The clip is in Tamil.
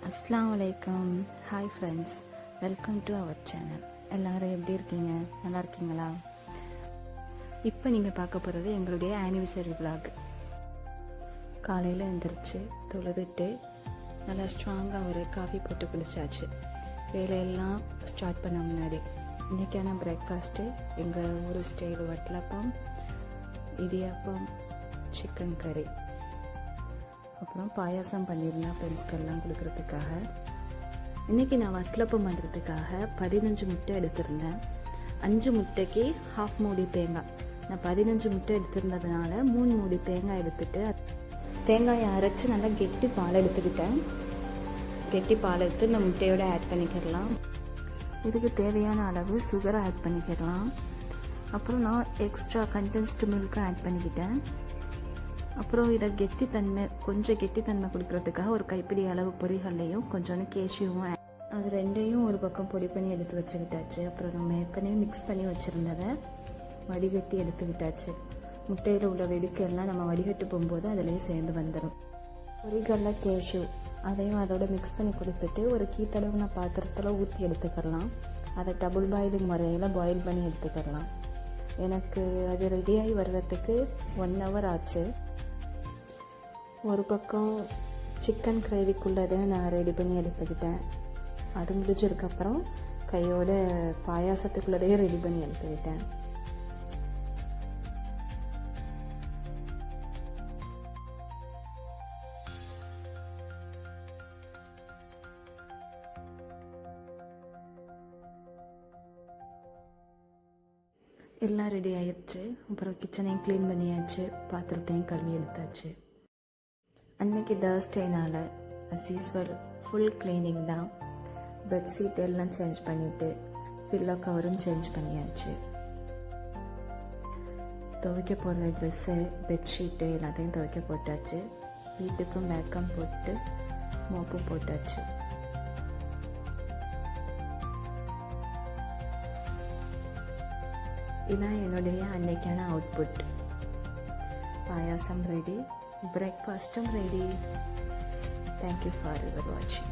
அஸ்ஸலாமு அலைக்கும். Hi friends, welcome to our channel. எல்லோரும் எப்படி இருக்கீங்க? நல்லா இருக்கீங்களா? இப்போ நீங்கள் பார்க்க போகிறது எங்களுடைய ஆனிவர்சரி விலாக். காலையில் எழுந்திரிச்சு தொழுதுட்டு நல்லா ஸ்ட்ராங்காக ஒரு காஃபி போட்டு குளிச்சாச்சு. வேலையெல்லாம் ஸ்டார்ட் பண்ண முன்னாடி இன்றைக்கான பிரேக்ஃபாஸ்ட்டு எங்கள் ஊர் ஸ்டைல் வட்டலப்பம், இடியாப்பம், சிக்கன் கறி, அப்புறம் பாயாசம் பண்ணியிருந்தேன் ஃப்ரெண்ட்ஸ்க்கெல்லாம் கொடுக்குறதுக்காக. இன்றைக்கி நான் வட்டலப்பம் பண்ணுறதுக்காக 15 முட்டை எடுத்திருந்தேன். 5 முட்டைக்கு ஹாஃப் மூடி தேங்காய். நான் 15 முட்டை எடுத்திருந்ததுனால 3 மூடி தேங்காய் எடுத்துகிட்டு தேங்காயை அரைச்சி நல்லா கெட்டி பால் எடுத்துக்கிட்டேன். கெட்டி பால் எடுத்து இந்த முட்டையோடு ஆட் பண்ணிக்கிடலாம். இதுக்கு தேவையான அளவு சுகரை ஆட் பண்ணிக்கிடலாம். அப்புறம் நான் எக்ஸ்ட்ரா கண்டென்ஸ்டு மில்க்கும் ஆட் பண்ணிக்கிட்டேன். அப்புறம் இதை கொஞ்சம் கெட்டித்தன்மை கொடுக்கறதுக்காக ஒரு கைப்பிடி அளவு பொரிகல்லையும் கொஞ்சோண்டு கேஷ்யூவும் அது ரெண்டையும் ஒரு பக்கம் பொடி பண்ணி எடுத்து வச்சுக்கிட்டாச்சு. அப்புறம் நம்ம ஏற்கனவே மிக்ஸ் பண்ணி வச்சுருந்ததை வடிகட்டி எடுத்துக்கிட்டாச்சு. முட்டையில் உள்ள வெடிக்கெல்லாம் நம்ம வடிகட்டு போகும்போது அதிலே சேர்ந்து வந்துடும். பொரிகல்ல கேஷ்யூ அதையும் அதோட மிக்ஸ் பண்ணி கொடுத்துட்டு ஒரு கீத்தளவுன பாத்திரத்தில் ஊற்றி எடுத்துக்கலாம். அதை டபுள் பாயிலிங் முறையில் பாயில் பண்ணி எடுத்துக்கலாம். எனக்கு அது ரெடியாகி வர்றதுக்கு 1 hour ஆச்சு. ஒரு பக்கம் சிக்கன் கிரேவிக்குள்ளதை நான் ரெடி பண்ணி எடுத்துக்கிட்டேன். அது முடிஞ்சதுக்கப்புறம் கையோட பாயாசத்துக்குள்ளதையும் ரெடி பண்ணி எடுத்துக்கிட்டேன். எல்லாம் ரெடி ஆயிடுச்சு. அப்புறம் கிச்சனையும் க்ளீன் பண்ணியாச்சு, பாத்திரத்தையும் கழுவி எடுத்தாச்சு. அன்றைக்கி தர்ஸ்டேனால் அஸ் யூஸ்வல் ஃபுல் க்ளீனிங் தான். பெட்ஷீட் எல்லாம் சேஞ்ச் பண்ணிவிட்டு பில்லோ கவரும் சேஞ்ச் பண்ணியாச்சு. துவைக்க போடுற ட்ரெஸ்ஸு, பெட்ஷீட்டு எல்லாத்தையும் துவைக்க போட்டாச்சு. வீட்டுக்கும் வேக்கம் போட்டு மோப்பும் போட்டாச்சு. இதுதான் என்னுடைய அன்னைக்கான அவுட்புட். பாயாசம் ரெடி, பிரேக்ஃபாஸ்ட்டும் ready. Thank you for your watching.